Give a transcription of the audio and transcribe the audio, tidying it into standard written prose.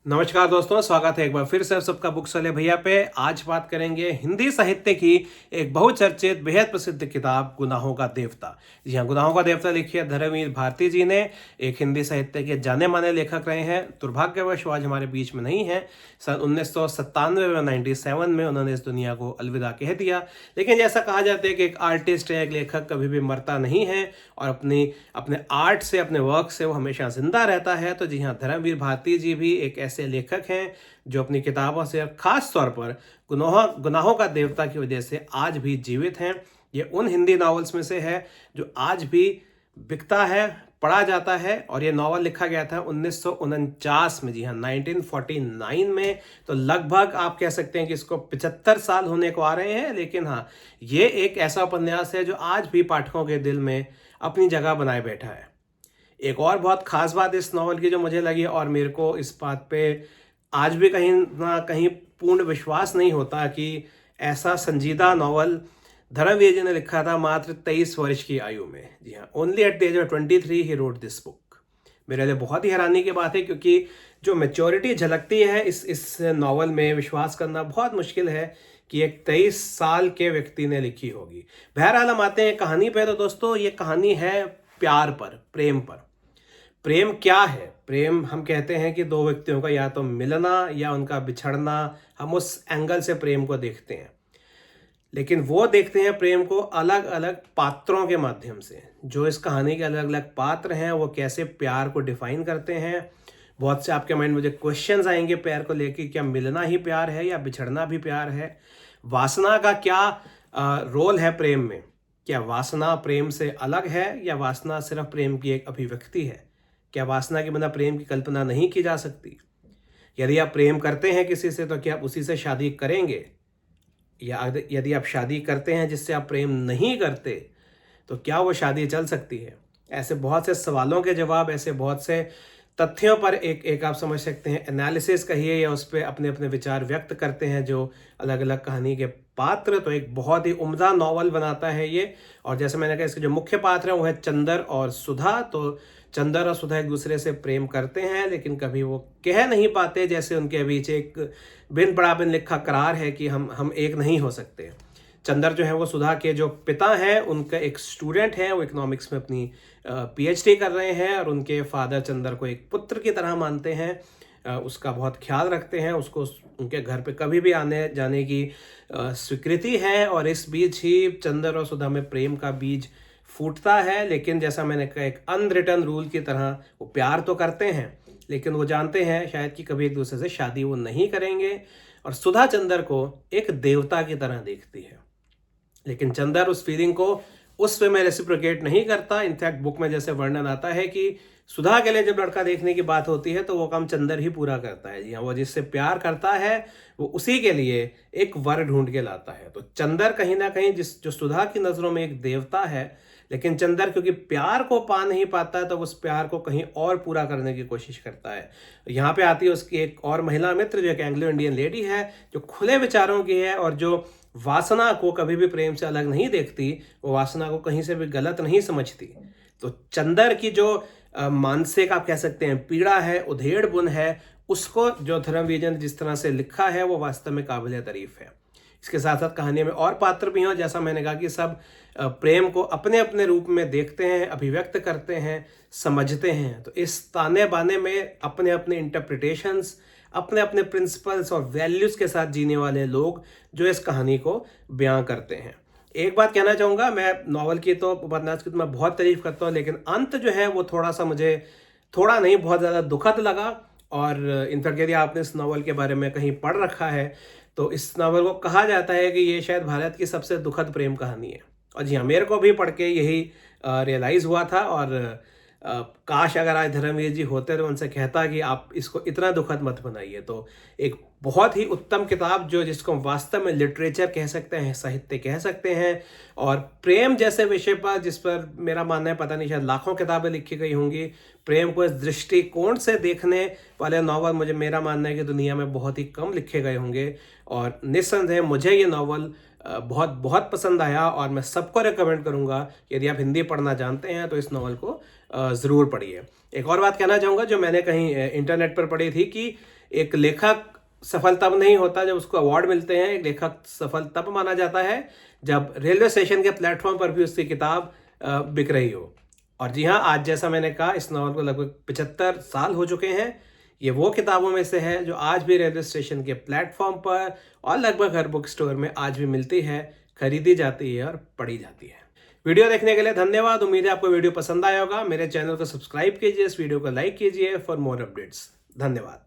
नमस्कार दोस्तों, स्वागत है एक बार फिर से आप सबका बुक वाले भैया पे। आज बात करेंगे हिंदी साहित्य की एक बहुचर्चित बेहद प्रसिद्ध किताब गुनाहों का देवता। जी हाँ, गुनाहों का देवता लिखी है धर्मवीर भारती जी ने। एक हिंदी साहित्य के जाने माने लेखक रहे हैं। दुर्भाग्यवश आज हमारे बीच में नहीं है। सन 1997 में 97 में उन्होंने इस दुनिया को अलविदा कह दिया। लेकिन जैसा कहा जाता है कि एक आर्टिस्ट है, एक लेखक कभी भी मरता नहीं है और अपने आर्ट से, अपने वर्क से वो हमेशा जिंदा रहता है। तो जी हाँ, धर्मवीर भारती जी भी एक ऐसे लेखक हैं जो अपनी किताबों से खास तौर पर गुनाहों का देवता की वजह से आज भी जीवित हैं। ये उन हिंदी नॉवेल्स में से है जो आज भी बिकता है, पढ़ा जाता है। और ये नॉवल लिखा गया था 1949 में, जी हाँ 1949 में। तो लगभग आप कह सकते हैं कि इसको 75 साल होने को आ रहे हैं। लेकिन हाँ, ये एक ऐसा उपन्यास है जो आज भी पाठकों के दिल में अपनी जगह बनाए बैठा है। एक और बहुत खास बात इस नावल की जो मुझे लगी, और मेरे को इस बात पे आज भी कहीं ना कहीं पूर्ण विश्वास नहीं होता कि ऐसा संजीदा नावल धर्मवीर जी ने लिखा था मात्र 23 वर्ष की आयु में। जी हाँ, only at the age of 23 ही रोट दिस बुक। मेरे लिए बहुत ही हैरानी की बात है, क्योंकि जो मैच्योरिटी झलकती है इस नावल में, विश्वास करना बहुत मुश्किल है कि एक 23 साल के व्यक्ति ने लिखी होगी। बहरहाल हम आते हैं कहानी पे। तो दोस्तों, ये कहानी है प्यार पर, प्रेम पर। प्रेम क्या है? प्रेम, हम कहते हैं कि दो व्यक्तियों का या तो मिलना या उनका बिछड़ना। हम उस एंगल से प्रेम को देखते हैं। लेकिन वो देखते हैं प्रेम को अलग अलग पात्रों के माध्यम से। जो इस कहानी के अलग अलग पात्र हैं वो कैसे प्यार को डिफाइन करते हैं। बहुत से आपके माइंड में मुझे क्वेश्चंस आएंगे प्यार को लेके। क्या मिलना ही प्यार है या बिछड़ना भी प्यार है? वासना का क्या रोल है प्रेम में? क्या वासना प्रेम से अलग है या वासना सिर्फ प्रेम की एक अभिव्यक्ति है? क्या वासना के बिना प्रेम की कल्पना नहीं की जा सकती? यदि आप प्रेम करते हैं किसी से तो क्या आप उसी से शादी करेंगे? या यदि आप शादी करते हैं जिससे आप प्रेम नहीं करते तो क्या वो शादी चल सकती है? ऐसे बहुत से सवालों के जवाब, ऐसे बहुत से तथ्यों पर एक आप समझ सकते हैं एनालिसिस कहिए या उस पर अपने अपने विचार व्यक्त करते हैं जो अलग अलग कहानी के पात्र। तो एक बहुत ही उम्दा नॉवल बनाता है ये। और जैसे मैंने कहा, इसके जो मुख्य पात्र हैं वो है चंदर और सुधा। तो चंदर और सुधा एक दूसरे से प्रेम करते हैं, लेकिन कभी वो कह नहीं पाते। जैसे उनके बीच एक बिन बड़ा बिन लिखा करार है कि हम एक नहीं हो सकते। चंदर जो है वो सुधा के जो पिता हैं उनका एक स्टूडेंट है। वो इकोनॉमिक्स में अपनी पीएचडी कर रहे हैं और उनके फादर चंदर को एक पुत्र की तरह मानते हैं। उसका बहुत ख्याल रखते हैं। उसको उनके घर पे कभी भी आने जाने की स्वीकृति है। और इस बीच ही चंदर और सुधा में प्रेम का बीज फूटता है। लेकिन जैसा मैंने कहा, एक अनरिटन रूल की तरह वो प्यार तो करते हैं, लेकिन वो जानते हैं शायद कि कभी एक दूसरे से शादी वो नहीं करेंगे। और सुधा चंदर को एक देवता की तरह देखती है, लेकिन चंदर उस फीलिंग को उस वे में रेसिप्रोकेट नहीं करता। इनफैक्ट बुक में जैसे वर्णन आता है कि सुधा के लिए जब लड़का देखने की बात होती है तो वो काम चंदर ही पूरा करता है। जी हाँ, वो जिससे प्यार करता है वो उसी के लिए एक वर ढूंढ के लाता है। तो चंदर कहीं ना कहीं जो सुधा की नजरों में एक देवता है, लेकिन चंदर क्योंकि प्यार को पा नहीं पाता है तो उस प्यार को कहीं और पूरा करने की कोशिश करता है। यहाँ पे आती है उसकी एक और महिला मित्र जो एक एंग्लो इंडियन लेडी है, जो खुले विचारों की है और जो वासना को कभी भी प्रेम से अलग नहीं देखती। वो वासना को कहीं से भी गलत नहीं समझती। तो चंदर की जो मानसिक आप कह सकते हैं पीड़ा है, उधेड़ बुन है, उसको जो धर्मवीर ने जिस तरह से लिखा है वो वास्तव में काबिल तारीफ है। इसके साथ साथ कहानी में और पात्र भी हों। जैसा मैंने कहा कि सब प्रेम को अपने अपने रूप में देखते हैं, अभिव्यक्त करते हैं, समझते हैं। तो इस ताने बाने में अपने अपने इंटरप्रिटेशंस, अपने अपने प्रिंसिपल्स और वैल्यूज के साथ जीने वाले लोग जो इस कहानी को बयां करते हैं। एक बात कहना चाहूँगा, मैं नॉवल की तो, उपन्यास की तो मैं बहुत तारीफ करता हूँ, लेकिन अंत जो है वो थोड़ा सा मुझे, थोड़ा नहीं बहुत ज़्यादा दुखद लगा। और इनफैक्ट यदि आपने इस नावल के बारे में कहीं पढ़ रखा है तो इस नावल को कहा जाता है कि ये शायद भारत की सबसे दुखद प्रेम कहानी है। और जी हाँ, मेरे को भी पढ़ के यही रियलाइज़ हुआ था। और काश अगर आज धर्मवीर जी होते तो उनसे कहता कि आप इसको इतना दुखद मत बनाइए। तो एक बहुत ही उत्तम किताब जो जिसको वास्तव में लिटरेचर कह सकते हैं, साहित्य कह सकते हैं। और प्रेम जैसे विषय पर, जिस पर मेरा मानना है पता नहीं शायद लाखों किताबें लिखी गई होंगी, प्रेम को इस दृष्टिकोण से देखने वाले नावल मुझे, मेरा मानना है कि दुनिया में बहुत ही कम लिखे गए होंगे। और निस्संदेह मुझे ये नावल बहुत बहुत पसंद आया और मैं सबको रेकमेंड करूंगा, यदि आप हिंदी पढ़ना जानते हैं तो इस नावल को ज़रूर पढ़िए। एक और बात कहना चाहूँगा जो मैंने कहीं इंटरनेट पर पढ़ी थी कि एक लेखक सफल तब नहीं होता जब उसको अवार्ड मिलते हैं। एक लेखक सफल तब माना जाता है जब रेलवे स्टेशन के प्लेटफॉर्म पर भी उसकी किताब बिक रही हो। और जी हाँ, आज जैसा मैंने कहा, इस नॉवल को लगभग 75 साल हो चुके हैं। ये वो किताबों में से है जो आज भी रेलवे स्टेशन के प्लेटफॉर्म पर और लगभग हर बुक स्टोर में आज भी मिलती है, खरीदी जाती है और पढ़ी जाती है। वीडियो देखने के लिए धन्यवाद। उम्मीद है आपको वीडियो पसंद आया होगा। मेरे चैनल को सब्सक्राइब कीजिए, इस वीडियो को लाइक कीजिए फॉर मोर अपडेट्स। धन्यवाद।